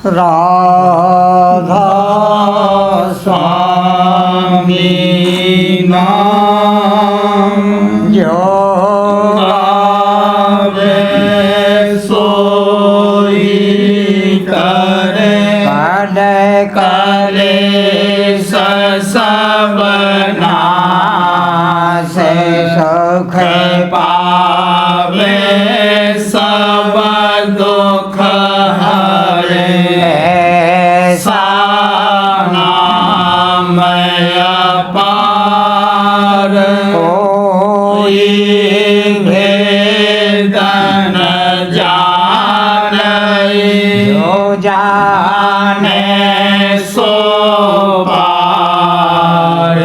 राधा स्वामी नाम जो गावे सोई करे करे सबना से सुख पावे सब दुख हरे ऐसा नाम अपार कोई भेद न जाने जो जाने सो पार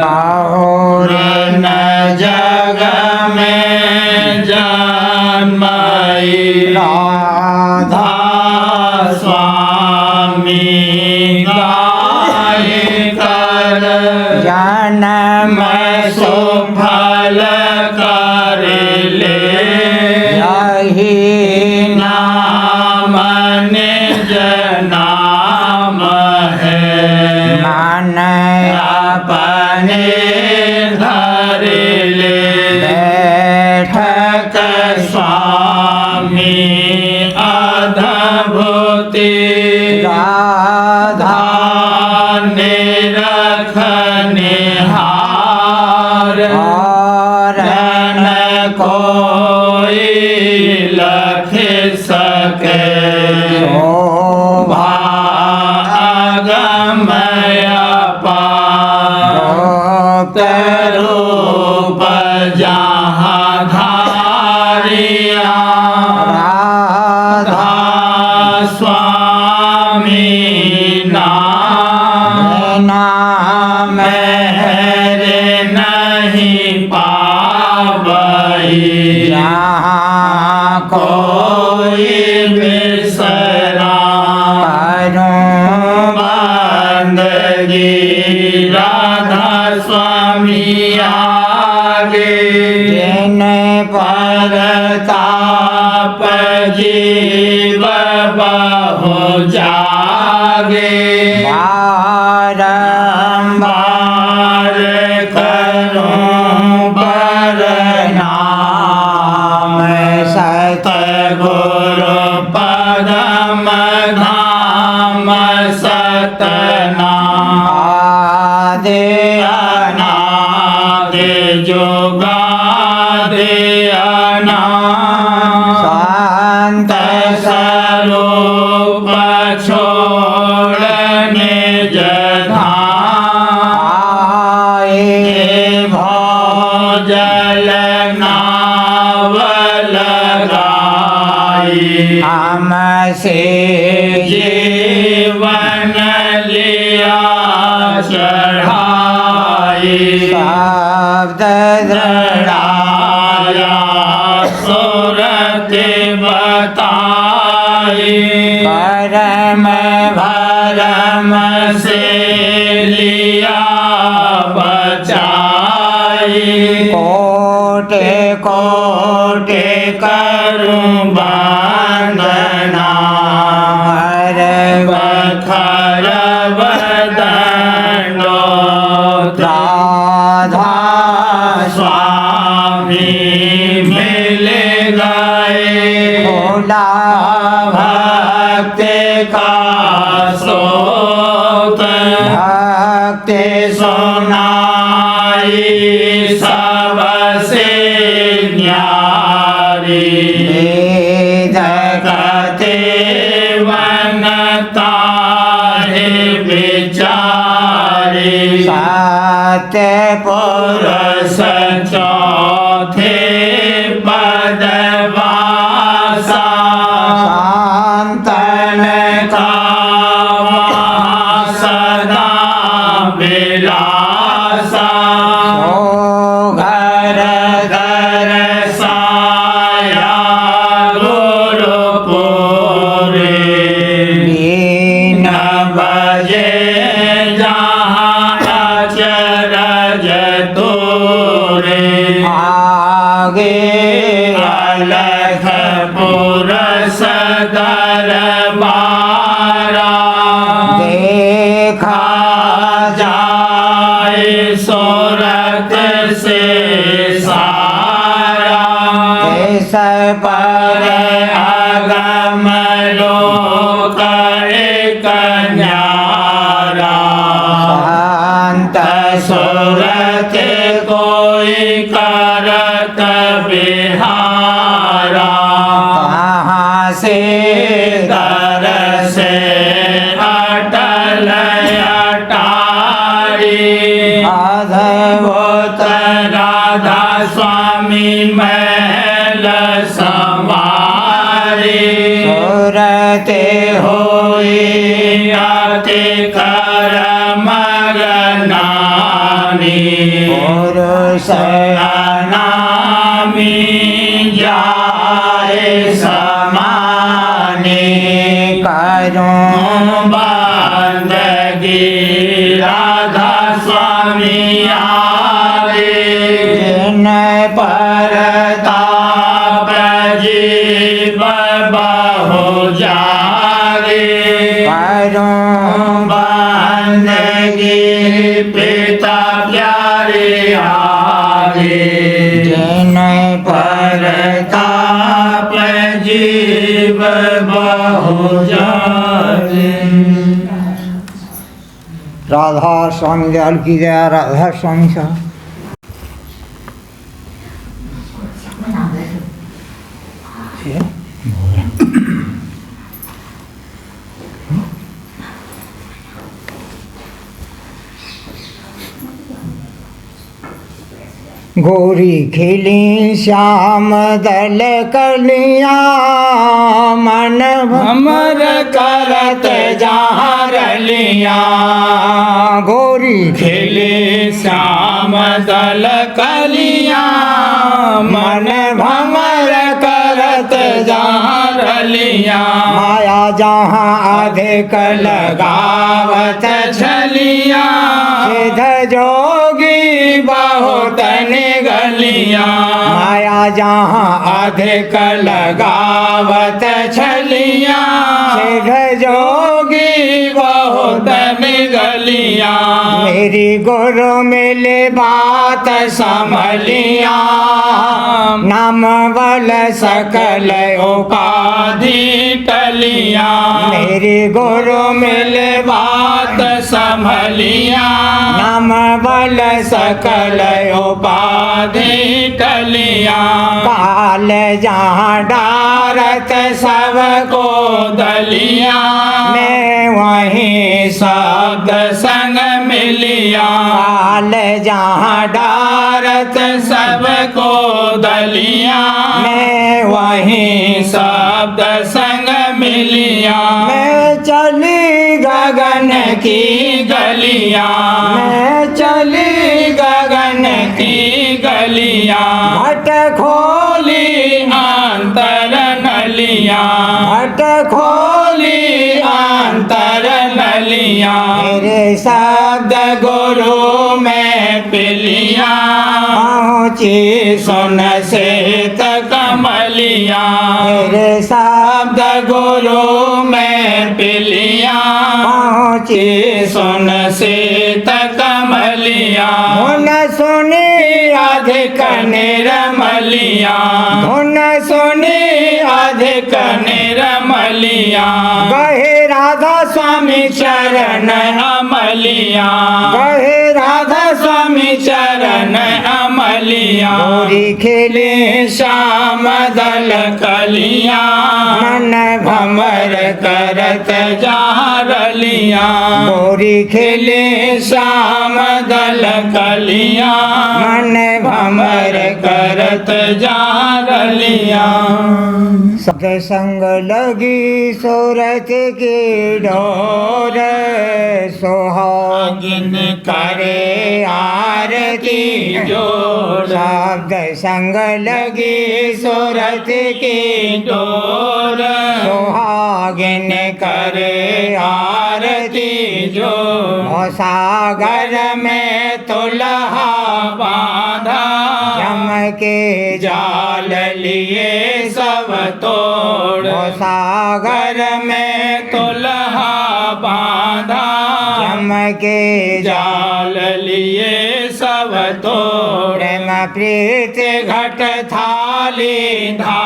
और न जग में जन्मई राधा स्वामी गाय कर जन्म सुफल कर ले यही नाम निज नाम है मन अपने धर ले बैठक स्वामी अद्भुति राधा निरख निहार और न कोई लख सके शोभा अगमय अपार रूप जहाँ धारिया राधा स्वामी नाम रे नहीं पावई जहाँ कोई बिसरा बंदगी राधा स्वामी आगे जिन पर ताप जीव बहु जागे बारंबार करूं बरनाम सतगुरु पदम धाम सतनाम आदि अनादि जुगादि अनादि शांत स्वरूप छोड़ निज धाम भोजल नाव लगाई हमसे जीवन लिया चढ़ाई शब्द दृढ़ाया सुरत बताई परम भरम से लिया बचाई कोटि कोटि करूं वंदना हर बखर वदनो राधा स्वामी मिल गए भोला भक्ति का सोत भक्ति सुनाई सबसे न्यारी वेद कहते वनता है विचारी सत्य पुरुष चौथे पदवासा शांतन का सदा विलासा घर घर साया गुरुपुरी बीन बजे जहाँ अचरज तोरे आगे अलख पुरस दरबार पर आगम लोक एक न्यारा संत सुरत कोई करत बिहारा कहाँ से दर से अटल अटारी अद्भुत राधा स्वामी महल संवारी सुरते होई अति कर मगनानी पुरुष अनामी जाए समानी करूं बंदगी राधा स्वामी आए जिन पर ताप जीव बहु जागे करूं बंदगी पिता प्यारे आगे जिन पर ताप जीव बहु जागे। राधा स्वामी दयाल की जय। राधा स्वामी साहब गोरी खिली श्याम दल कलिया मन भमर करत जहाँ रलिया गोरी खिली श्याम दल कलिया मन भमर करत जहाँ रलिया माया जहाँ अधिक लगावत छलिया सिद्ध जोगी बहुत निगलिया माया जहाँ अधिक लगावत छलिया सिद्ध जोगी बहुत निगलिया मेरी गुरु मिले बात संभलिया नाम बल सकल उपाधि टलिया मेरी गुरु मिले बात संभलिया नाम बल सकल उपाधि टलिया काल जहाँ डारत सबको दलिया मैं वहीं शब्द संग मिलिया काल जहाँ डारत सबको दलिया मैं वहीं शब्द संग मिलिया मैं चली गगन की गलिया मैं चली गगन की गलिया भट खोली अंतर नलिया भट खोली अंतर नलिया मेरे शब्द गुरु में पिलिया पहुँची सुन से कमलिया मेरे शब्द गुरु में पिलिया पहुँची सुन से कमलिया धुन सुनी अधिक निरमलिया धुन सुनी अधिक निरमलिया गहे राधा स्वामी चरण अमलिया गहे राधा स्वामी चरण अमलिया गोरी खेले श्याम दल कलिया मन भमर करत जहाँ रलिया गोरी खेले श्याम दल कलिया मन भमर करत जहाँ रलिया सत्संग लगी सोरत की डोर सोहागिन करे आरती जोड़ शब्द संग लगी सोरत की डोर सोहागिन करे आरती जोड़ सागर में तुलहा बांधा जम के जाल लिए सब तोड़ सागर में तुलहा बांधा जम के जाल लिए सब तोड़ प्रीत घट थाली धा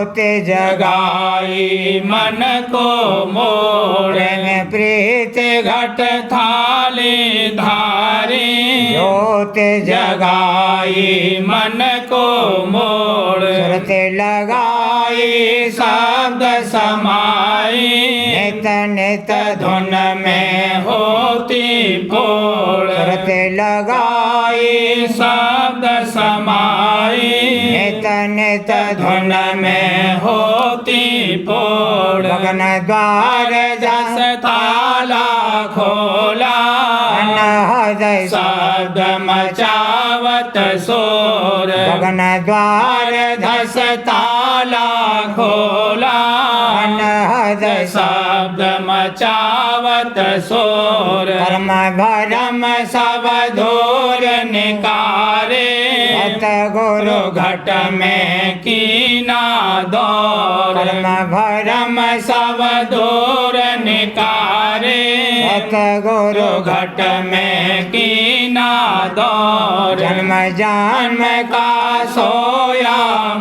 ज्योति जगाई मन को मोड़ प्रेम प्रीत घट थाली धारी ज्योति जगाई मन को मोड़ सुरत लगाई शब्द समाई नित नित धुन में होती फोड़ सुरत लगाई शब्द समाई नित नित धुन में होती फोड़ गगन द्वार जस ताला खोला हृदय शब्द मचावत शोर गगन द्वार धस ताला खोला हृदय शब्द मचावत शोर कर्म भरम सब धूर निकारे सतगुरु घट में कीना दौर कर्म भरम सब दूर निकारे सतगुरु घट में कीना दौर जन्म जन्म का सोया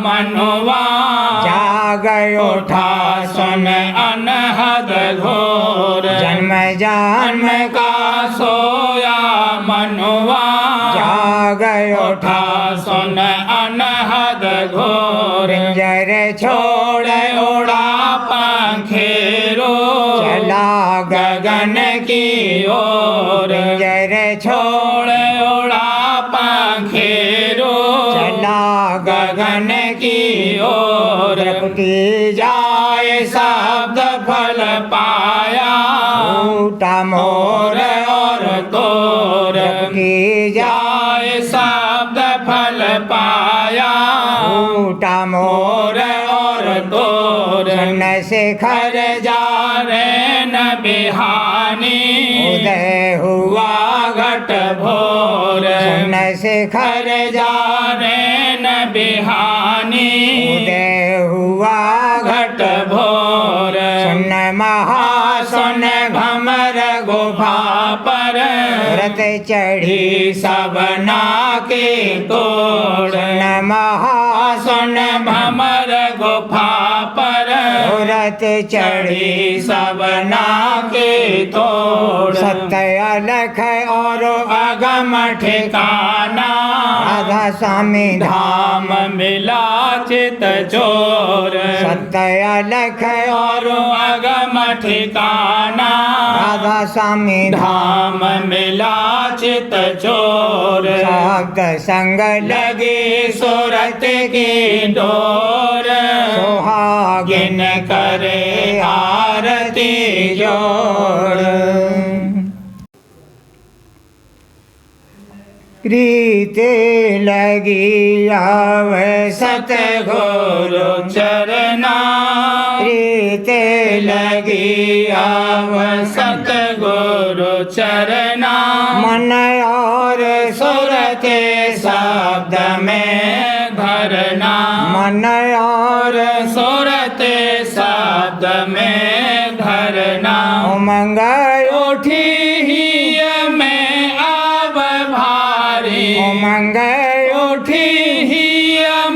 मनुआ जागयो उठा सुन अनहद घोर जन्म जन्म का सोया मनुआ जागयो उठा सुन अनहद घोर पिंजर छोड़ उड़ा पंखेरो चला गगन की ओर पिंजर छोड़ उड़ा पंखेरो चला गगन की ओर प्रकृति जाए शब्द फल पाया टूटा मोर और तोर की जाए शब्द फल पाया टूटा मोर और तोर जन शिखर जा रे न बिहानी उदय हुआ घट भोर जन शिखर जा रे न बिहानी उदय हुआ घट भोर सुन महासुन भमर गुफा पर रत चढ़ी सबना के तोड़ सुन महासुन भमर गुफा पर रत चढ़ी चढ़ी सबना के तोड़ सत्य अलख और अगम ठिकाना राधा स्वामी धाम मिला चित चोर सत्य अलख और अगम ठिकाना राधा स्वामी धाम मिला चित चोर शब्द संग लगी सूरत की डोर सुहागिन गिन करे आरती जोड़ प्रीते लगी आव सतगुरु चरना प्रीते लगी आव सतगुरु चरना मन और सूरत शब्द में धरना मन और सूरत शब्द में धरना उमंग उठी ही में अब भारी उमंग उठी ही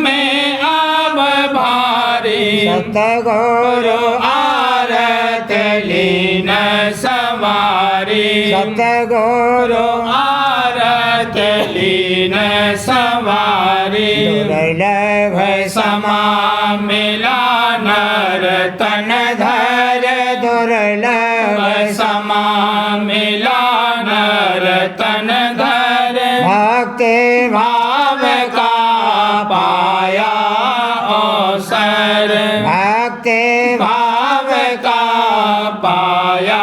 में अब भारी सतगुरु आरत लीन सवारी सतगुरु आरत लीन सवारी दुर्लभ समा मिला नर तन धर दुर्लभ समा मिला नर तन धर भक्ति भाव का पाया अवसर भक्ति भाव का पाया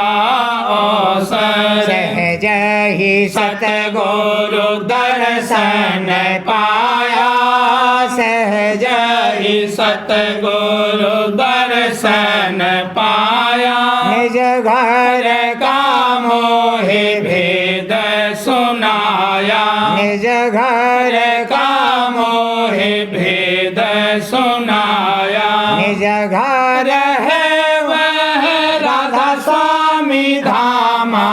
अवसर सहज ही सतगुरु दर्शन पाया सहज ही सतगुरु दर्शन पाया निज घर का मोहे भेद सुनाया निज घर का मोहे भेद सुनाया निज घर है वह राधा स्वामी धामा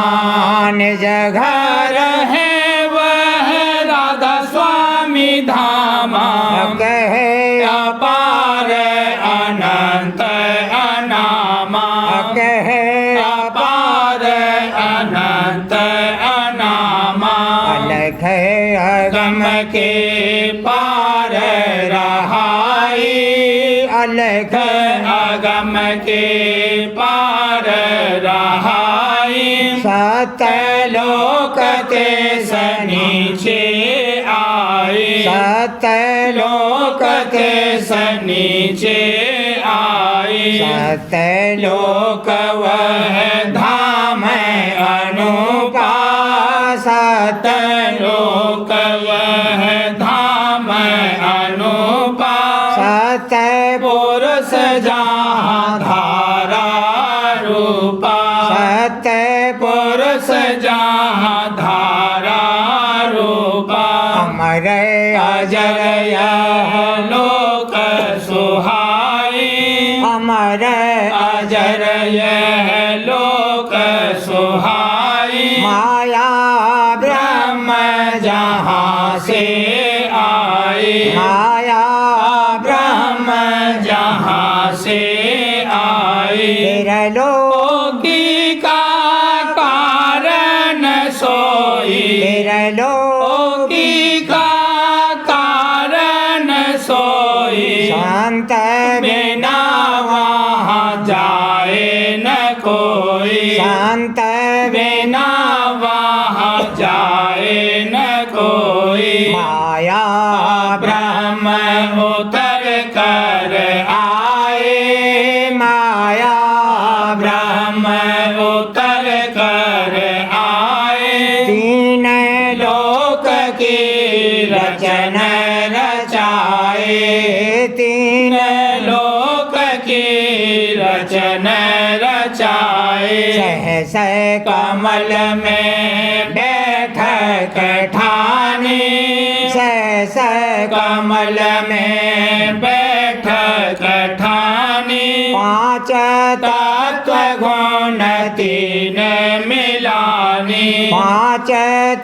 निज घर है वह राधा स्वामी धामा कहे अपार के पार रहाई, अलख अगम के पार रहाई, सतलोक ते सनीचे आई, सतलोक ते सनीचे आई, सतलोक वह धाम अनुपा, सतलोक वह धाम अनुपा, सत पुरुष जहाँ धारा रूपा, सत पुरुष जहाँ धारा रूपा, अमर अजर यह लोक सुहाई, अमर अजर यह लोक सुहाई, माया ब्रह्म जहाँ से आई, माया ब्रह्म जहाँ से आई, तिरलो योगी का कारण सोई, तिरलो योगी का कारण सोई, शांत बिना वहाँ जाए न कोई, शांत बिना वहाँ जाए न कोई, माया ब्रह्म उतर कर आए, माया ब्रह्म उतर कर आए, तीन लोक की रचना रचाए, तीन लोक की रचना रचाए, सहस कमल में बैठक ठानी, सहस कमल में बैठक ठानी, पांच तत्व गुण तीन मिलानी, पांच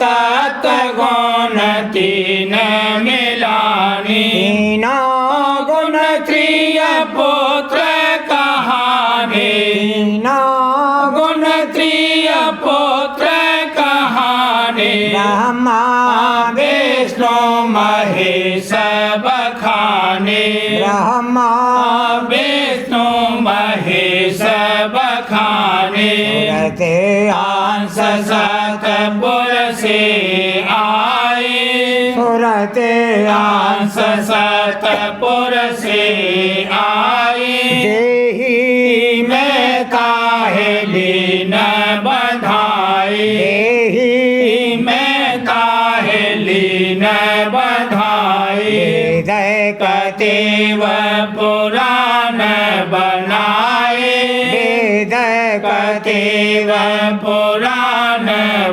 तत्व गुण तीन मिलानी, तीनों गुण त्रिय पुत्र कहानी, तीनों गुण त्रिय पुत्र कहानी, ब्रह्मा विष्णु महेश बखाने, ब्रह्मा विष्णु महेश बखाने, रते अंश सतपुर से आए, सुरते अंश सतपुर से आए, देही मैं काहे लीन बधाई, देही मैं काहे लीन बधाई, हृदय कतेव पुराण बनाए, हृदय कतेव पुराण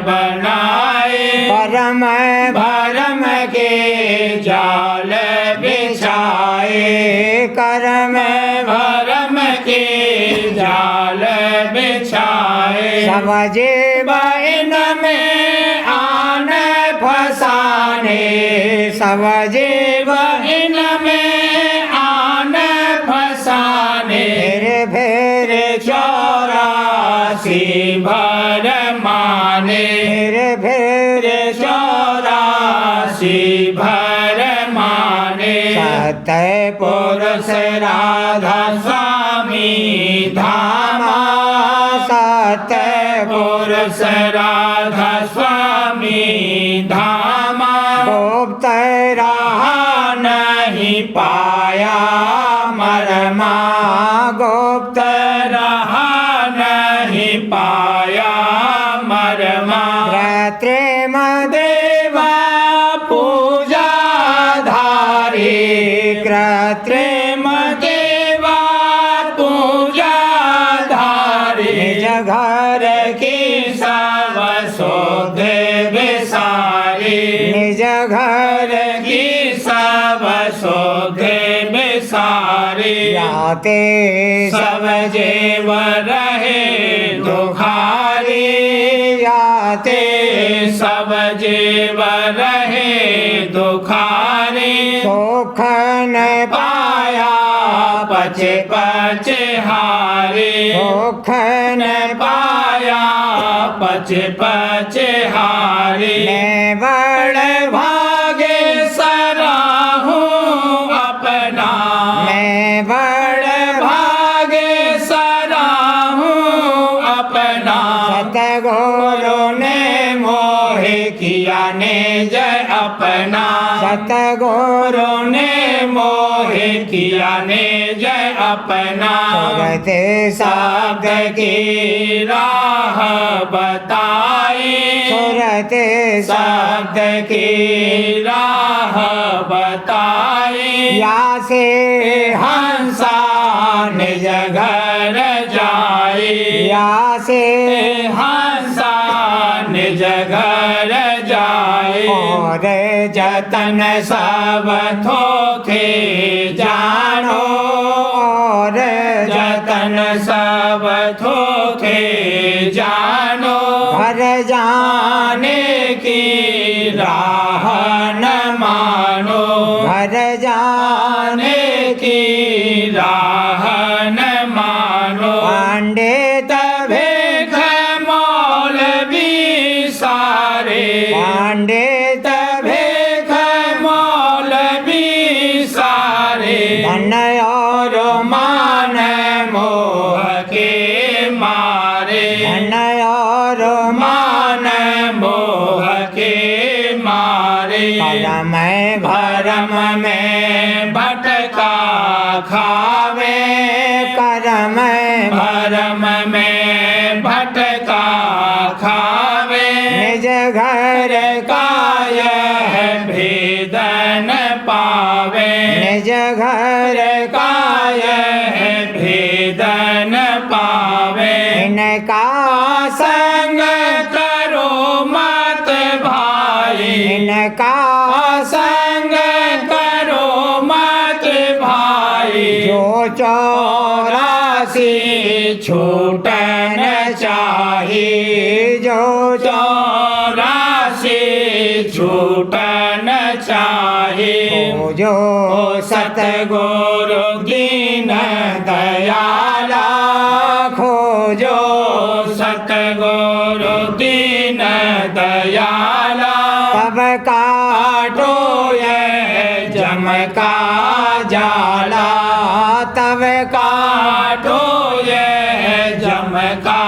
बनाए, परम भरम के जाल बिछाए, कर्म भरम के जाल बिछाए, सब जीव इन में आन फसाने, सब जीव इन में आन फसाने, फिर फिर चौरासी भर माने, फिर फिर चौरासी भर माने, सत्य पुरुष राधा स्वामी धामा, सत्य पुरुष राधा स्वामी धामा, गुप्त रहा नहीं पाया मरमा, गुप्त रहा नहीं पाया मरमा, कृत्रिम देवा पूजा धारी, कृत्रिम देवा पूजा धारी, निज घर की सब शोध विसारी, निज घर की सब शोध विसारी, जाते सब जीव रहे दुखारी, जाते सब जीव रहे दुखारी, सुख न पाया पचे पचे हारी, सुख न पाया पचे पचे हारी, बड़ भागे सतगुरु ने मोहे किया निज अपना सुरते शब्द की राह बताई सुरते शब्द की राह बताई या से हंसा निज घर जाई या से हंसा निज घर जाई और जतन सब थोथे जानो और जतन सब थोथे जानो घर जाने की राह न मानो घर जाने की राह न मानो पंडित भेख मौलवी सारे पंडित भेख मौलवी सारे धन और मान मोह के मारे धन और मान मोह के मारे परम भरम में भटका खावे करम भरम में भटका खावे निज घर का यह भेदन पावे निज घर का यह भेदन पावे इनका संग करो मत भाई इनका संग करो मत भाई जो चौरासी छूटन चाहिए जो चौरासी छूटन चाहिए जो सतगुरु दीन दयाला खोजो सतगुरु दीन दयाला तब काटो ये जम का जाला तब काटो ये जम का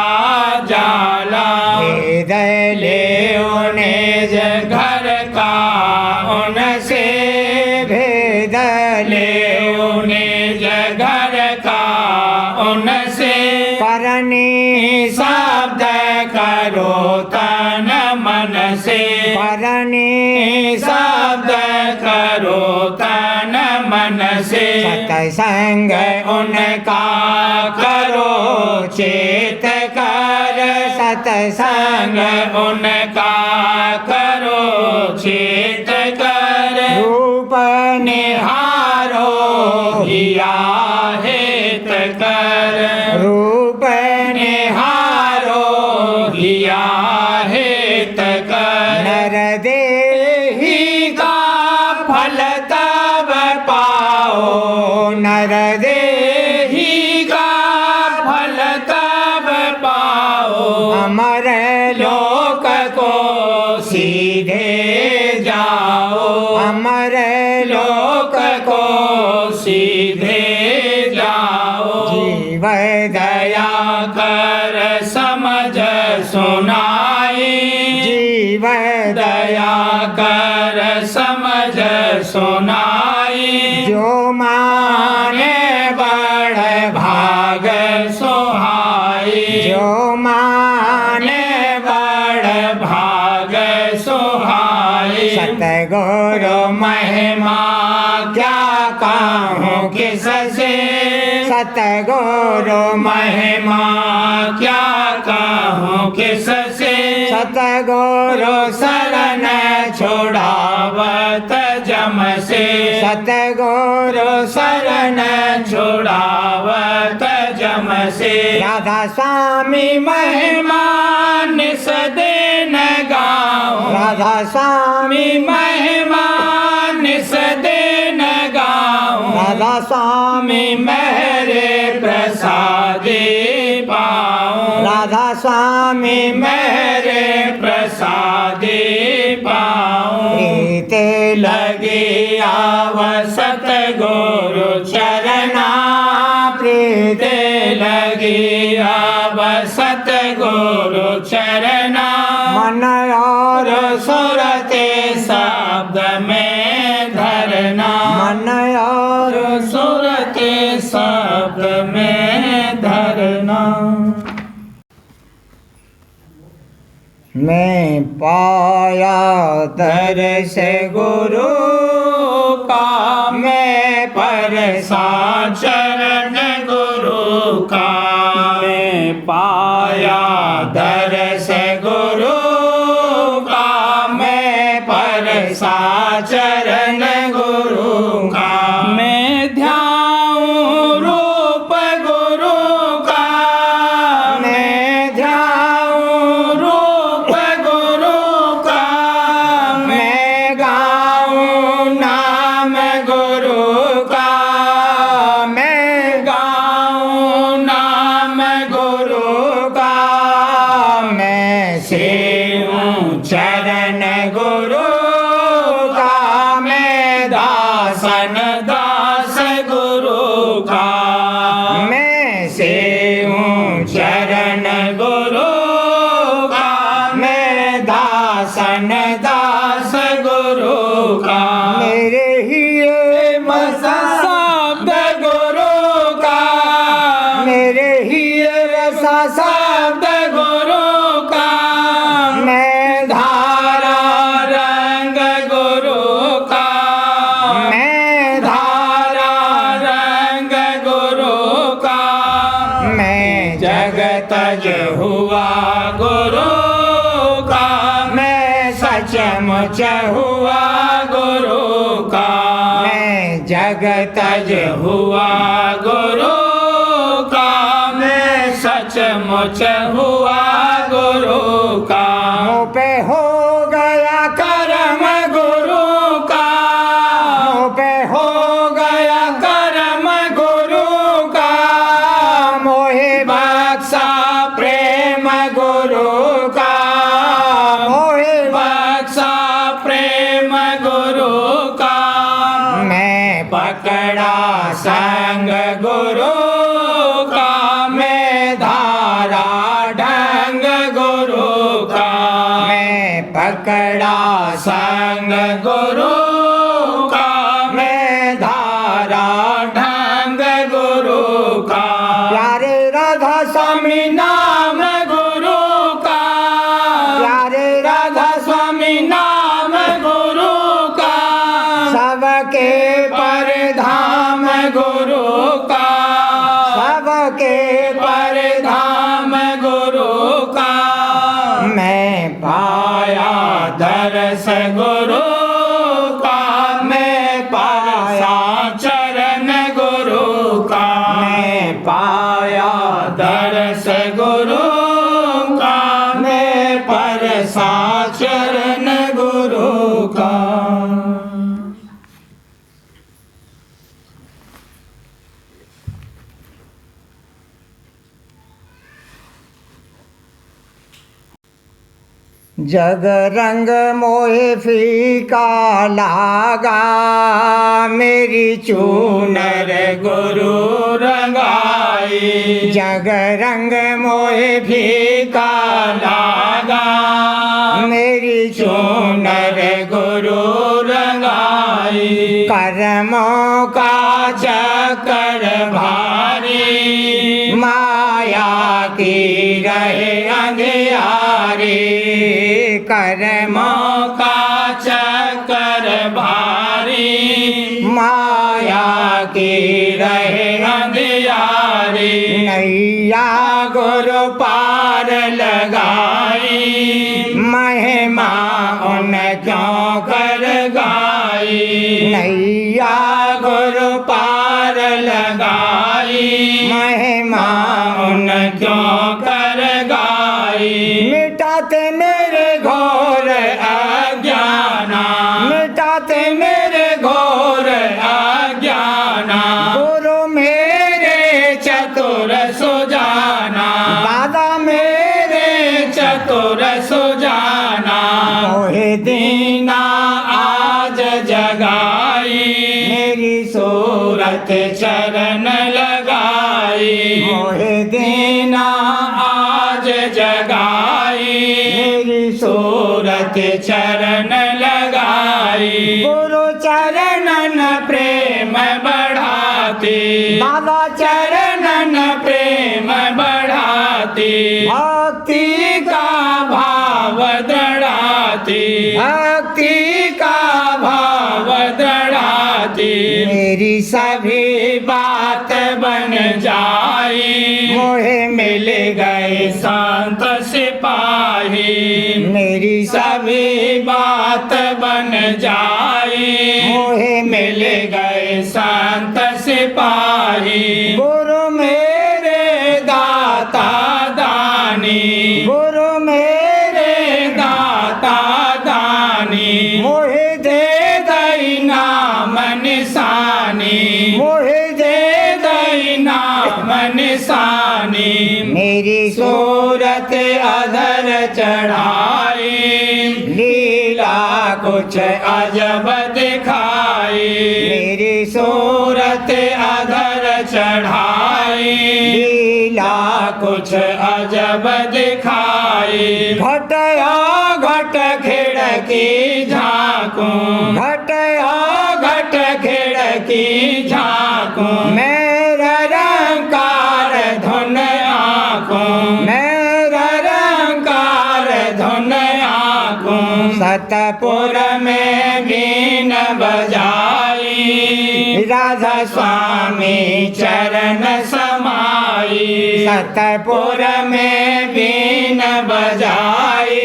जाला भेद ले उन्हें घर का उनसे भेद ले उन्हें घर का उनसे करनी शब्द करो तन मन से करनी शब्द करो तन मन से सत्संग उनका करो चेत कर सत्संग उनका करो चेत कर रूप निहारो हिया हेत कर रूप निहारो हिया हेत कर नर देहि का फल तब पाओ नर देहि का फल तब पाओ अमर लोक को सीधे जाओ अमर लोक को सीधे जाओ जीव दया कर समझ सुनाई जीव दया कर समझ सुनाई जो माने बड़ भाग सुहाई जो माने बड़ भाग सुहाई सतगुरु महिमा क्या कहूँ किस से सतगुरु महिमा क्या कहूँ किस से सतगुरु शरण छोड़ावत जम से सतगुरु शरण छोड़ावत जम से राधा स्वामी महिमा निस दिन गाऊं राधा स्वामी महिमा निस दिन गाऊं राधा स्वामी मेरे प्रसादी पाऊं राधा स्वामी मेरे प्रसादी पाऊं प्रीति लगी आवसत गुरु चरना प्रीति लगी आवसत गुरु चरना मन और सुरते शब्द में हाथ में धरना। मैं पाया दर्श गुरु का मैं परसा चरण गुरु का। मैं पाया दर्श गुरु का मैं परसा चरण गुरु का। मैं ध्याऊं रूप गुरु का। मैं ध्याऊं रूप गुरु का। मैं गाऊं नाम गुरु का। मैं गाऊं नाम गुरु का। मैं सेवूं चरण गुरु का। मैं दासन दास गुरु का। मैं सेवूं चरण गुरु का। मैं दासन दास गुरु का। मेरे ही ये शब्द गुरु का। मेरे ही ये रसा शब्द गुरु का। मैं धारा रंग गुरु का। मैं धारा रंग गुरु का। मैं जगतज हुआ गुरु का। मैं सचमुच हुआ गुरु का। मैं जगतज हुआ गुरु का। मैं सचमुच हुआ गुरु का। मुँह पे हो गया कर्म गुरु का। मुँह पे हो गया कर्म गुरु का। मोहे बख्शा प्रेम गुरु का। मोहे बख्शा प्रेम गुरु का। मैं पकड़ा संग गुरु का। मैं धारा ढंग गुरु का। मैं पकड़ा संग गुरु का। मैं धारा ढंग गुरु का। प्यारे राधा स्वामी नाम गुरु का। प्यारे राधा स्वामी नाम गुरु का। सबके परधाम गुरु का। सबके परधाम गुरु का। मैं पाया दर्श गुरु का। मैं पाया चरण गुरु का। मैं पाया दर्श गुरु का। मैं परसा चरण गुरु का। जग रंग मोहे फीका लागा मेरी चूनर गुरु रंगाई। जग रंग मोहे फीका लागा मेरी चूनर गुरु रंगाई। कर्मों का चक्कर भारी। माया की रहे अंधियारी। कर्मों का चक्कर भारी। माया की रहे अंधियारी। नैया गुरु पार लगाई। महिमा उन क्यों कर गाई। नैया गुरु पार लगाई। महिमा उन क्यों कर गाई। मिटाते मेरे घोर अज्ञाना। मिटाते मेरे घोर अज्ञाना। गुरु मेरे चतुर सुजाना। दादा मेरे चतुर सुजाना। मोहे दीना आज जगाई। मेरी सूरत चरण लगाई। मोहे दीना आज जगाई। मेरी सूरत चरण लगाई। गुरु चरणन प्रेम बढ़ाती। दादा चरणन प्रेम बढ़ाती, भक्ति का भाव दृढ़ाती, भक्ति का भाव दृढ़ाती। मेरी सभी बात बन जाई, मोहे मिल गए संत सिपाही। मेरी सभी बात बन जाई, मोहे मिल गए संत सिपाही। गुरु मेरे दाता दानी, गुरु मेरे दाता दानी, मोहे दे दई नाम निशानी, मोहे दे दई नाम निशानी। मेरी सूरत अधर चढ़ाई, लीला कुछ अजब दिखाई। मेरी सूरत अधर चढ़ाई, लीला कुछ अजब दिखाई। घटया घट खिड़की झांकूं, घटया घट खिड़की झांकूं। मेरा रंकार धुन आंखों, मेरा रंकार धुन आंखों। सतपुर में बीन बजाई, राधा स्वामी चरण समाई। सतपुर में बीन बजाई,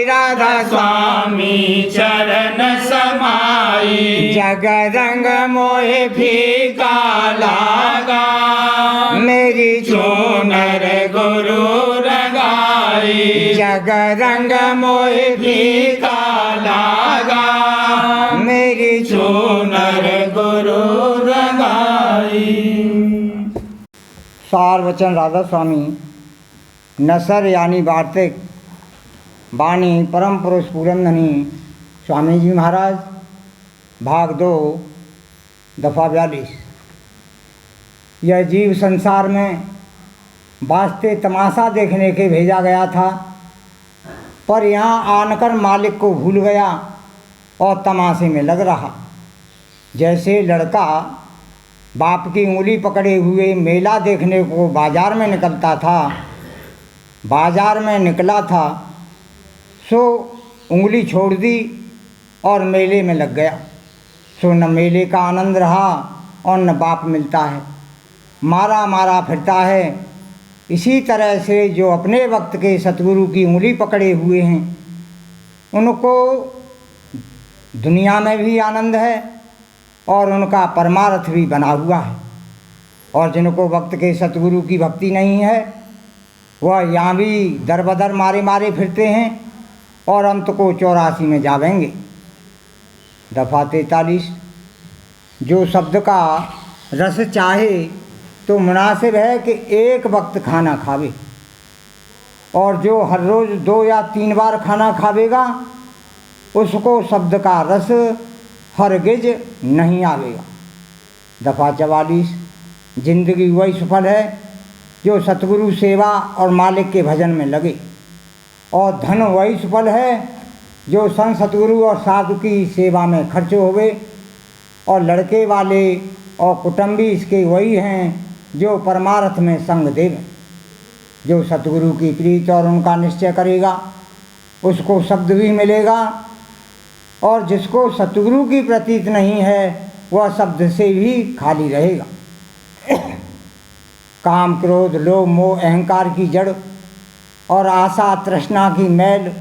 राधा स्वामी चरण समाई। जग रंग मोहे फीका लागा, मेरी चूनर गुरु रंगाई। जग रंग मोहे फीका लागा, मेरी चूनर गुरु रंगाई। सार वचन राधा स्वामी नसर यानी वार्तिक वाणी परम पुरुष पूरनधनी स्वामी जी महाराज भाग 2 दफ़ा 42। यह जीव संसार में वास्ते तमाशा देखने के भेजा गया था, पर यहाँ आनकर मालिक को भूल गया और तमाशे में लग रहा। जैसे लड़का बाप की उंगली पकड़े हुए मेला देखने को बाजार में निकलता था, बाजार में निकला था सो उंगली छोड़ दी और मेले में लग गया। सो न मेले का आनंद रहा और न बाप मिलता है, मारा मारा फिरता है। इसी तरह से जो अपने वक्त के सतगुरु की उंगली पकड़े हुए हैं, उनको दुनिया में भी आनंद है और उनका परमार्थ भी बना हुआ है। और जिनको वक्त के सतगुरु की भक्ति नहीं है, वह यहाँ भी दर बदर मारे मारे फिरते हैं और अंत को 84 में जावेंगे। दफ़ा 43। जो शब्द का रस चाहे तो मुनासिब है कि एक वक्त खाना खावे, और जो हर रोज़ 2 या 3 बार खाना खावेगा उसको शब्द का रस हरगिज नहीं आवेगा। दफ़ा 44। जिंदगी वही सफल है जो सतगुरु सेवा और मालिक के भजन में लगे, और धन वही सफल है जो संत सतगुरु और साधु की सेवा में खर्च होवे, और लड़के वाले और कुटुंबी इसके वही हैं जो परमार्थ में संग देवें। जो सतगुरु की प्रीति और उनका निश्चय करेगा उसको शब्द भी मिलेगा, और जिसको सतगुरु की प्रतीत नहीं है वह शब्द से भी खाली रहेगा। काम क्रोध लोभ मोह अहंकार की जड़ और आशा तृष्णा की मैल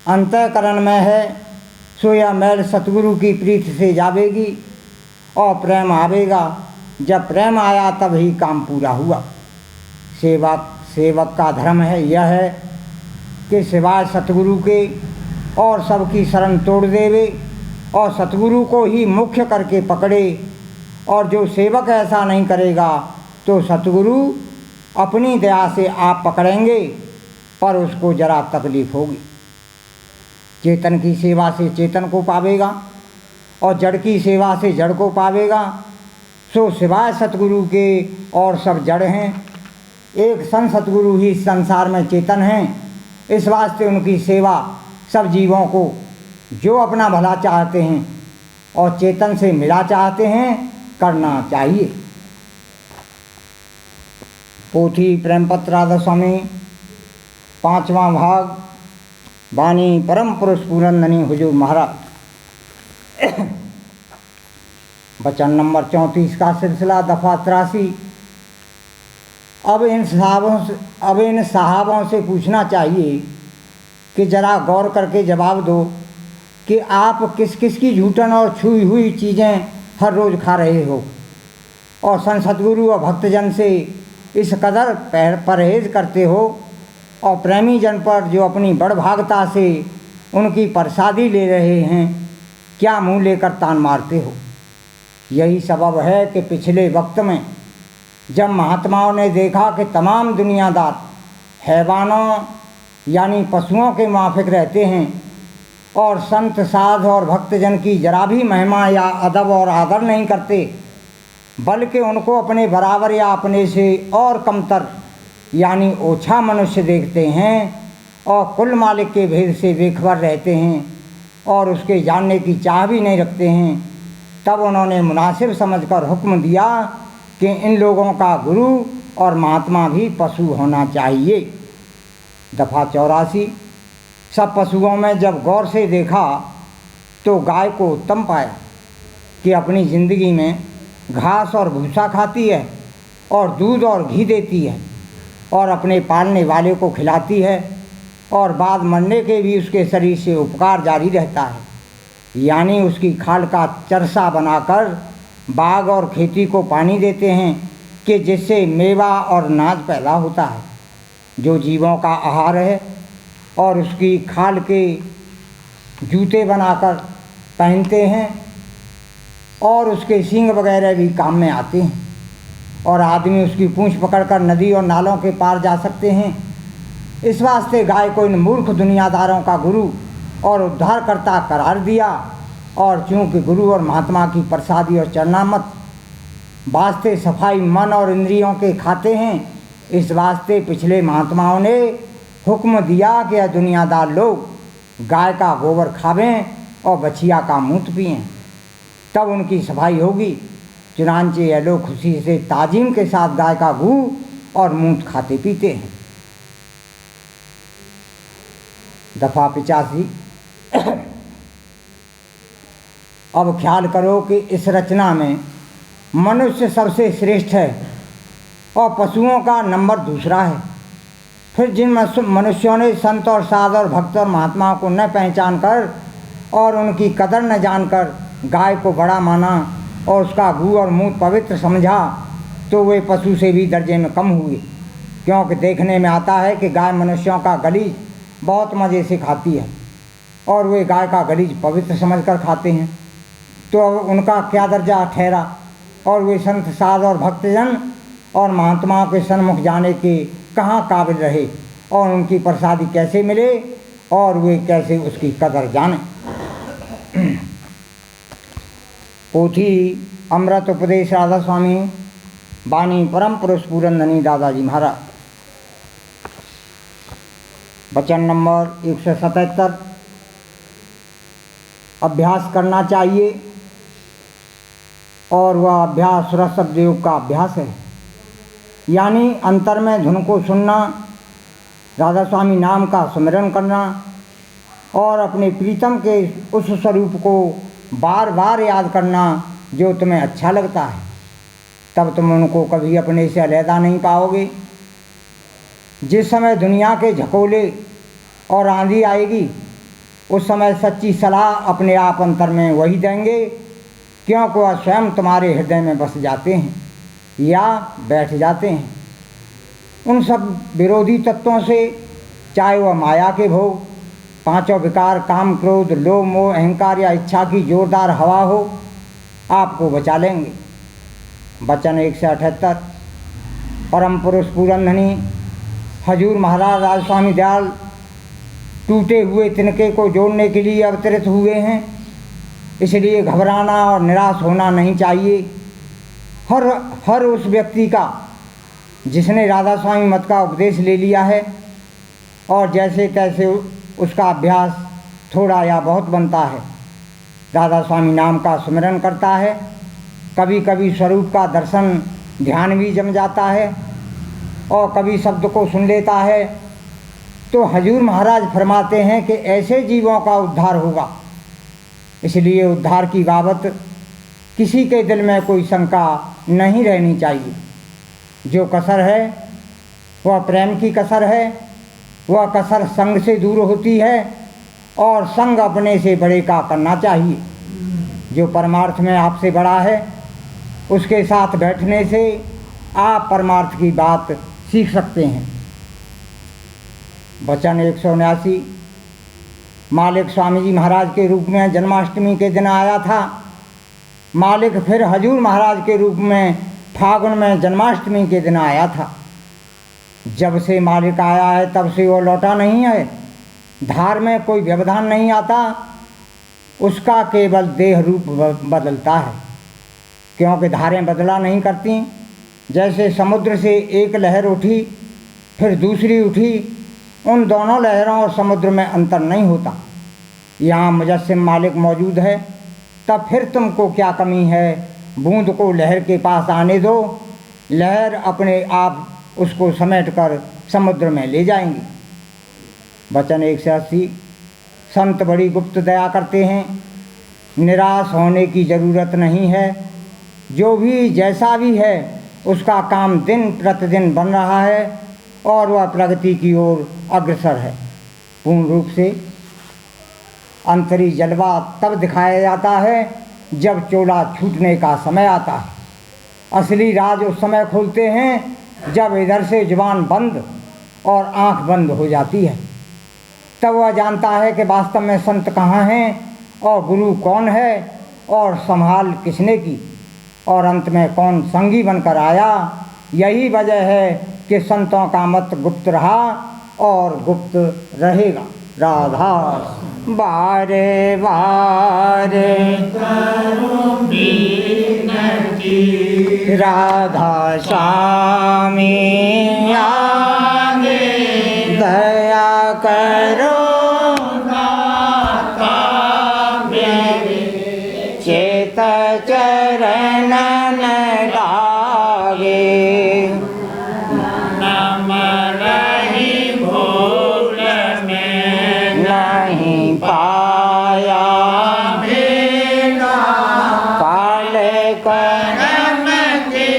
अंतःकरण में है, सो यह मैल सतगुरु की प्रीति से जावेगी और प्रेम आवेगा। जब प्रेम आया तब ही काम पूरा हुआ। सेवक का धर्म है यह है कि सिवाय सतगुरु के और सबकी शरण तोड़ देवे और सतगुरु को ही मुख्य करके पकड़े, और जो सेवक ऐसा नहीं करेगा तो सतगुरु अपनी दया से आप पकड़ेंगे पर उसको जरा तकलीफ होगी। चेतन की सेवा से चेतन को पावेगा और जड़ की सेवा से जड़ को पावेगा। सो सिवाय सतगुरु के और सब जड़ हैं, एक संत सतगुरु ही संसार में चेतन हैं। इस वास्ते उनकी सेवा सब जीवों को जो अपना भला चाहते हैं और चेतन से मिला चाहते हैं करना चाहिए। पोथी प्रेमपत्र राधा स्वामी, 5वां भाग, वाणी परम पुरुष पूरनधनी हुजूर महाराज। वचन नंबर 34 का सिलसिला, दफ़ा 83। अब इन साहबों से पूछना चाहिए कि ज़रा गौर करके जवाब दो कि आप किस किस की झूठन और छुई हुई चीज़ें हर रोज़ खा रहे हो, और संत सद्गुरु और भक्तजन से इस कदर परहेज करते हो, और प्रेमी जन पर जो अपनी बड़भागता से उनकी प्रसादी ले रहे हैं, क्या मुँह लेकर तान मारते हो। यही सबब है कि पिछले वक्त में जब महात्माओं ने देखा कि तमाम दुनियादार हैवानों यानी पशुओं के माफिक रहते हैं और संत साध और भक्तजन की जरा भी महिमा या अदब और आदर नहीं करते, बल्कि उनको अपने बराबर या अपने से और कमतर यानी ओछा मनुष्य देखते हैं और कुल मालिक के भेद से बेखबर रहते हैं और उसके जानने की चाह भी नहीं रखते हैं, तब उन्होंने मुनासिब समझकर हुक्म दिया कि इन लोगों का गुरु और महात्मा भी पशु होना चाहिए। दफ़ा 84। सब पशुओं में जब गौर से देखा तो गाय को उत्तम पाया कि अपनी ज़िंदगी में घास और भूसा खाती है और दूध और घी देती है और अपने पालने वाले को खिलाती है, और बाद मरने के भी उसके शरीर से उपकार जारी रहता है, यानी उसकी खाल का चरसा बनाकर बाग और खेती को पानी देते हैं कि जिससे मेवा और अनाज पैदा होता है, जो जीवों का आहार है, और उसकी खाल के जूते बनाकर पहनते हैं और उसके सींग वगैरह भी काम में आते हैं, और आदमी उसकी पूंछ पकड़कर नदी और नालों के पार जा सकते हैं। इस वास्ते गाय को इन मूर्ख दुनियादारों का गुरु और उद्धारकर्ता करार दिया, और चूँकि गुरु और महात्मा की प्रसादी और चरणामत वास्ते सफाई मन और इंद्रियों के खाते हैं, इस वास्ते पिछले महात्माओं ने हुक्म दिया कि यह दुनियादार लोग गाय का गोबर खावें और बछिया का मूत्र पिएं, तब उनकी सफाई होगी। चुनांचे ये लोग खुशी से ताजीम के साथ गाय का गू और मूत्र खाते पीते हैं। दफ़ा 85। अब ख्याल करो कि इस रचना में मनुष्य सबसे श्रेष्ठ है और पशुओं का नंबर दूसरा है। फिर जिन मनुष्यों ने संत और साध और भक्त और महात्माओं को न पहचान कर और उनकी कदर न जानकर गाय को बड़ा माना और उसका गू और मूत्र पवित्र समझा, तो वे पशु से भी दर्जे में कम हुए, क्योंकि देखने में आता है कि गाय मनुष्यों का गलीज बहुत मज़े से खाती है और वे गाय का गलीज पवित्र समझकर खाते हैं, तो अब उनका क्या दर्जा ठहरा, और वे संत साध और भक्तजन और महात्माओं के सन्मुख जाने के कहाँ काबिल रहे, और उनकी प्रसादी कैसे मिले और वे कैसे उसकी कदर जाने। पोथी अमृत उपदेश राधा स्वामी, वाणी परम पुरुष पूरनधनी दादाजी महाराज। वचन नंबर 177। अभ्यास करना चाहिए, और वह अभ्यास रसशब्द योग का अभ्यास है, यानी अंतर में धुन को सुनना, राधा स्वामी नाम का स्मरण करना और अपने प्रीतम के उस स्वरूप को बार बार याद करना जो तुम्हें अच्छा लगता है, तब तुम उनको कभी अपने से अलहदा नहीं पाओगे। जिस समय दुनिया के झकोले और आंधी आएगी, उस समय सच्ची सलाह अपने आप अंतर में वही देंगे, क्योंकि वह स्वयं तुम्हारे हृदय में बस जाते हैं या बैठ जाते हैं। उन सब विरोधी तत्वों से, चाहे वह माया के भोग, पांचों विकार काम क्रोध लोभ मोह अहंकार या इच्छा की जोरदार हवा हो, आपको बचा लेंगे। वचन 178। परम पुरुष पूरनधनी हजूर महाराज राज स्वामी दयाल टूटे हुए तिनके को जोड़ने के लिए अवतरित हुए हैं, इसलिए घबराना और निराश होना नहीं चाहिए। हर उस व्यक्ति का जिसने राधा स्वामी मत का उपदेश ले लिया है और जैसे तैसे उसका अभ्यास थोड़ा या बहुत बनता है, राधा स्वामी नाम का स्मरण करता है, कभी कभी स्वरूप का दर्शन ध्यान भी जम जाता है, और कभी शब्द को सुन लेता है, तो हजूर महाराज फरमाते हैं कि ऐसे जीवों का उद्धार होगा। इसलिए उद्धार की बाबत किसी के दिल में कोई शंका नहीं रहनी चाहिए। जो कसर है वह प्रेम की कसर है, वह कसर संग से दूर होती है और संग अपने से बड़े का करना चाहिए। जो परमार्थ में आपसे बड़ा है उसके साथ बैठने से आप परमार्थ की बात सीख सकते हैं। वचन 179। मालिक स्वामी जी महाराज के रूप में जन्माष्टमी के दिन आया था। मालिक फिर हजूर महाराज के रूप में फागुन में जन्माष्टमी के दिन आया था। जब से मालिक आया है तब से वो लौटा नहीं है। धार में कोई व्यवधान नहीं आता, उसका केवल देह रूप बदलता है, क्योंकि धारें बदला नहीं करती। जैसे समुद्र से एक लहर उठी फिर दूसरी उठी, उन दोनों लहरों और समुद्र में अंतर नहीं होता। यहाँ मुजस्सिम मालिक मौजूद है, तब फिर तुमको क्या कमी है? बूंद को लहर के पास आने दो, लहर अपने आप उसको समेट कर समुद्र में ले जाएंगी। वचन 180। संत बड़ी गुप्त दया करते हैं, निराश होने की ज़रूरत नहीं है। जो भी जैसा भी है उसका काम दिन प्रतिदिन बन रहा है और वह प्रगति की ओर अग्रसर है। पूर्ण रूप से अंतरी जलवा तब दिखाया जाता है जब चोला छूटने का समय आता है। असली राज उस समय खुलते हैं जब इधर से जुबान बंद और आंख बंद हो जाती है। तब वह जानता है कि वास्तव में संत कहाँ हैं और गुरु कौन है और संभाल किसने की, और अंत में कौन संगी बनकर आया। यही वजह है कि संतों का मत गुप्त रहा और गुप्त रहेगा। राधा बारे बारे राधा स्वामी आगे दया करो चेत चरण लागे नम रही भूल में नहीं पाया काल करम के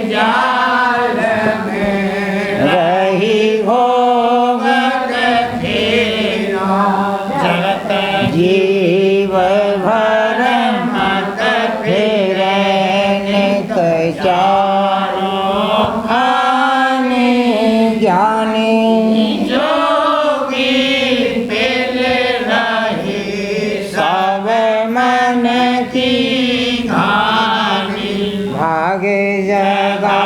जाल में रही भोग जीव भर मत फिर नित चारों खाने ज्ञानी जोगी पिल रही सब मन की घानी भागे जगा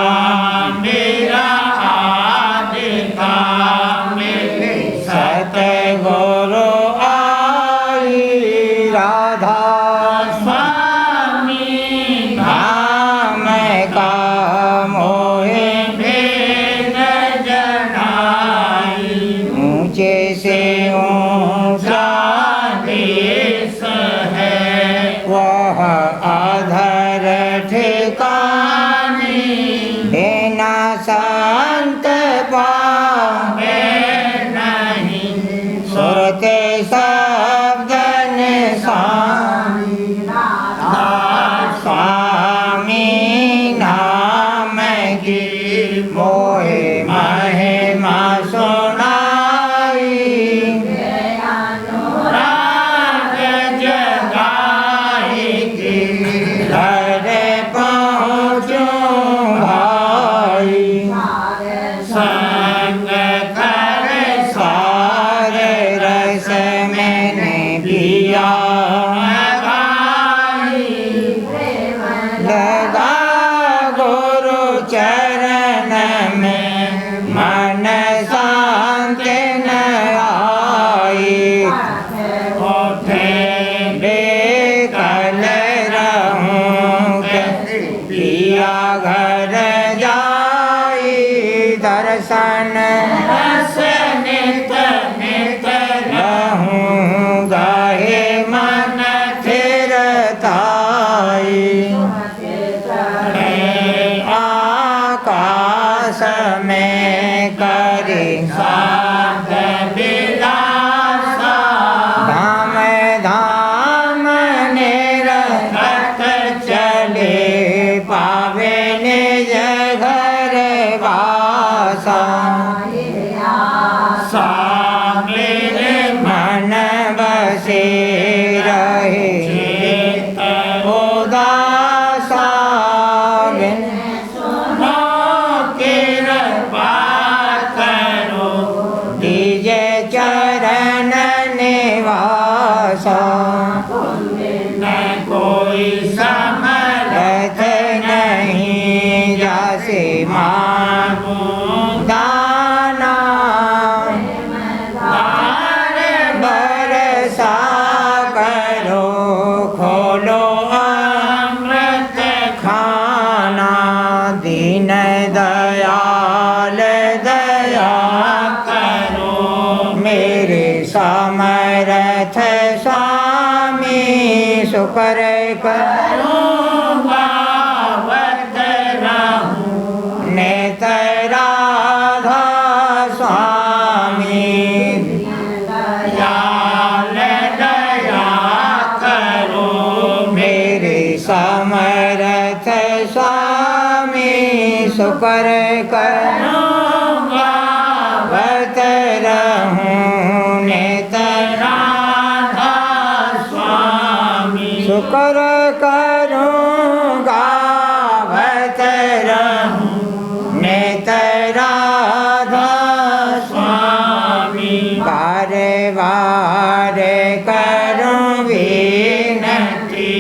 मेरा आदि काम सतगुरु राधा स्वामी धाम का मोहे भेद जनाई ऊंचे से ऊंचा देश है वह अधर ठिकानी बिना संत पावे नहीं सुरते शब्द स्वामी नाम की मोहे महिमा सुनाई अनुराग जगाई की घर पहुँचूं भाई संग कर सारे रस मैंने पिया लगा गुरु चरण में मन शांत न आई उठे बेकल रहूं पिया घर जाई दर्शन रस नित नित रहूं गाहे मन थिरताई साध विलासा धाम धाम निरखत चले पावे निज घर वासा मेरे मन बसे रहे चित उदासा बिन सुनो कृपा करो दीजे चरण निवासा न कोई समर्थ रथ नहीं जासे मांगो दाना बरसा करो खोलो अमृत खाना दीन दयाल दया करो मेरे समर्थ स्वामी शुक्र करो गावत रहूं नेत्र राधा स्वामी दयाल दया करो मेरे समर्थ स्वामी शुक्र करो गावत रहूं नेत्र राधा स्वामी शुक्र करूं गावत रहूं नेत्र राधा स्वामी बारे बारे करूं विनती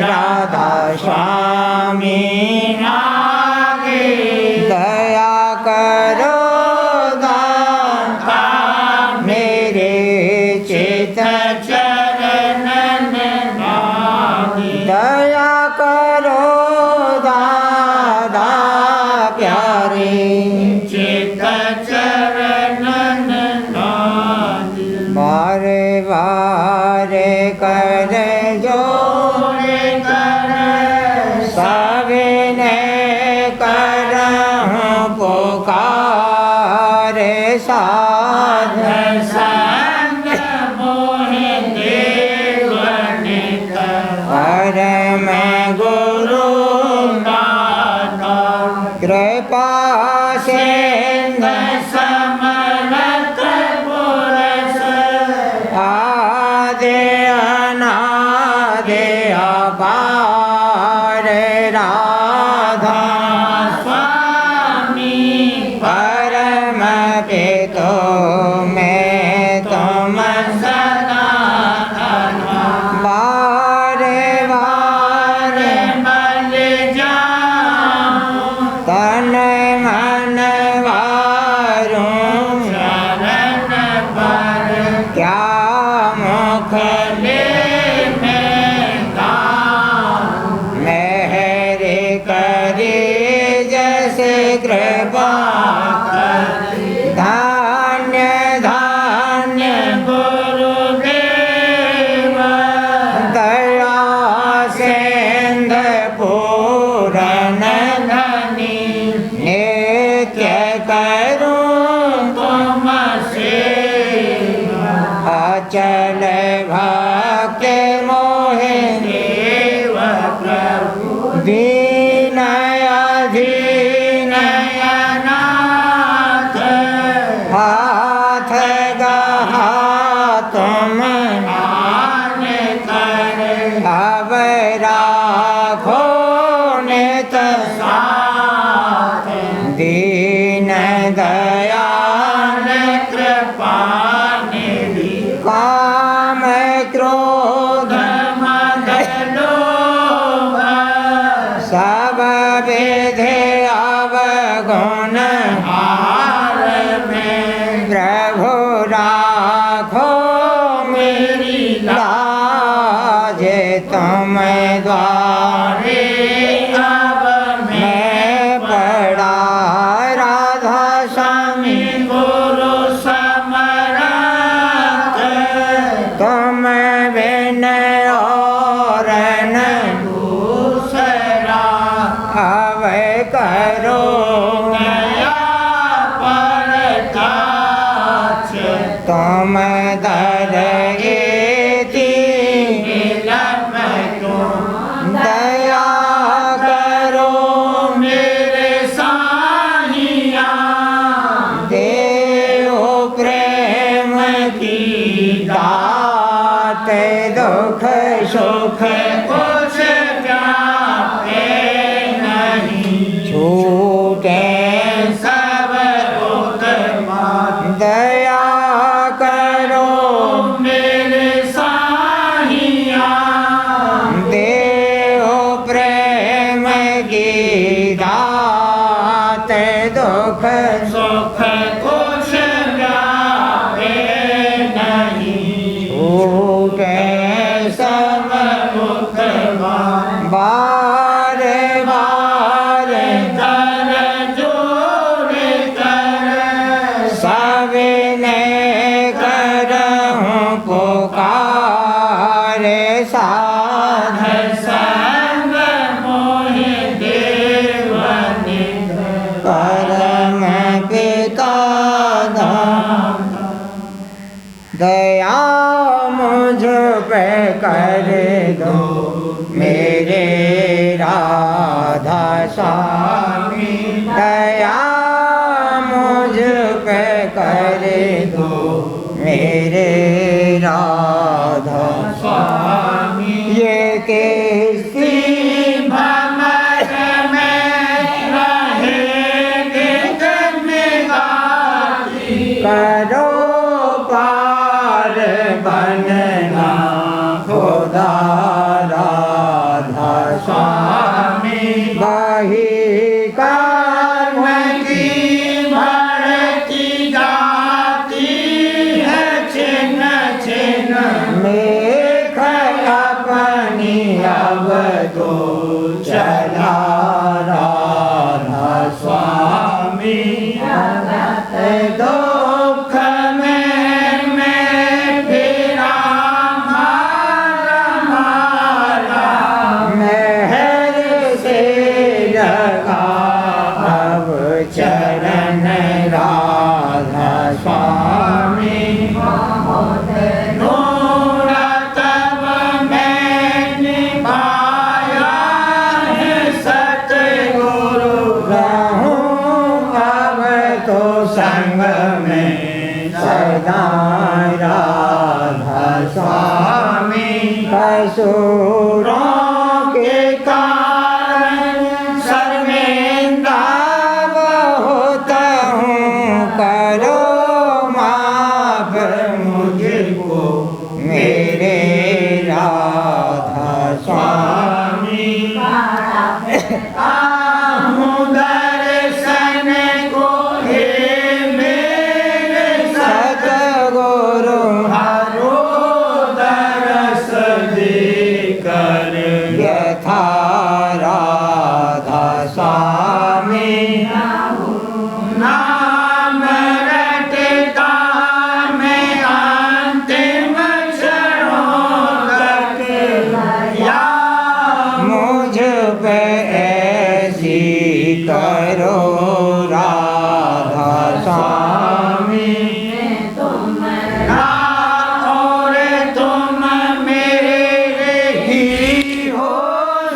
राधा स्वामी आगे दया करो दाता मेरे चित चरणन लागे दया करो दादा प्यारे चित चरणन लागे बारे बारे कर जोड़े कर सविनय करहूं पुकारे साध संग मोहि देवन हर मैं गुरु दाता कृपा सिंधु समरथ पुरस आदि अनादि अपार राधा स्वामी परम पितो मैं तुम सदा बारे बारे बल जाऊं तन मन वारूं शरण पर क्या मुख ले मैं गाऊं मेहरे करे जैसे कृपा धान्य धान्य गुरुदेव दया सिंधु पूरन धनी नित्य करूं तुम से अचल भक्त मोहे देव प्रभु दीन अधीन नयनाथ हाथ गहा तुम आन कर अब राखो नित साथ दीन दयाल कृपा निधि काम क्रोध मद लोभ सब विधि अवगुण हार में प्रभु राखो मेरी लाज तुम द्वारे अब मैं पड़ा राधा स्वामी गुरु समरथ तुम बिन और न दूसरा अब करो दया पर दुख सुख कुछ व्यापे नहीं, छूटे सब मुख बार बार कर जोर कर सविने करहूँ पुकार साध संग मोहि देवनि परम पिता धाम दया मुझ पे कर दो मेरे राधा स्वामी दया मुझ पे कर दो मेरे राधा स्वामी ये किसी भमर में रहेंगे जन्मगाती, करो पार बनना खुदा राधा स्वामी वही कर्म की भड़की जाती है छिन छिन, मेघ अपनी अब तो चला राधा स्वामी दुख में मैं फिरा मारा महर से लगा अब चरण राधा स्वामी नूर तब मैंने पाया है सतगुरु, रहूं अब तो संग में सदा राधा स्वामी कसूरों के कारण शर्मिंदा बहुत हूँ करो माफ मुझको मेरे राधा स्वामी आहूँ दर्शन को हे मेरे सतगुरु हरो दरस देकर, यथा राधा स्वामी नाम रटता मैं अंतिम क्षणों तक, या मुझ पे ऐसी करो राधा स्वामी ना और तुम मेरे ही हो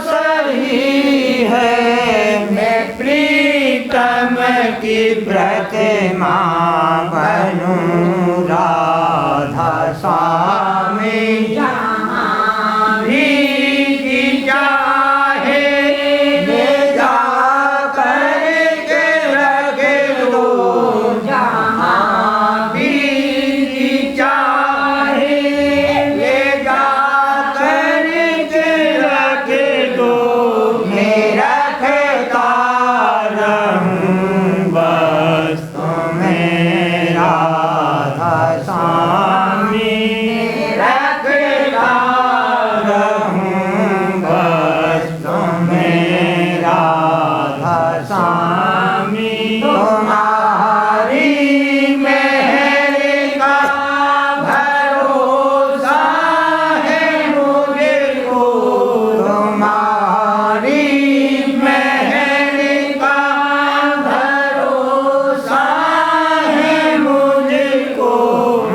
सही है मैं प्रीतम की प्रतिमा बनूं राधा स्वामी भी की चाहे ले जा करके रख दो भी की चाहे ले जा करके रख दो मेरा बस तुम्हें राधा स्वामी रखता रहूं बस तुम्हें राधा स्वामी तुम्हारी मेहर का भरोसा है मुझको तुम्हारी मेहर का भरोसा है मुझको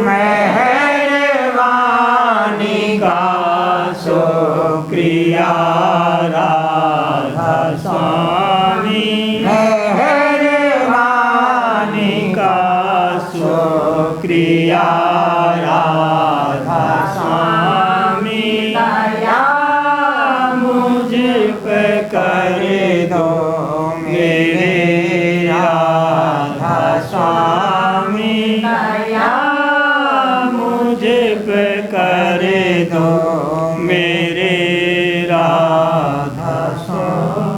मेहरबानी का शुक्रिया राधा स्वामी मेहरबानी का शुक्रिया राधा स्वामी दया मुझ पे कर दो मेरे राधा स्वामी दया मुझ पे कर दो मेरे राधा स्वामी।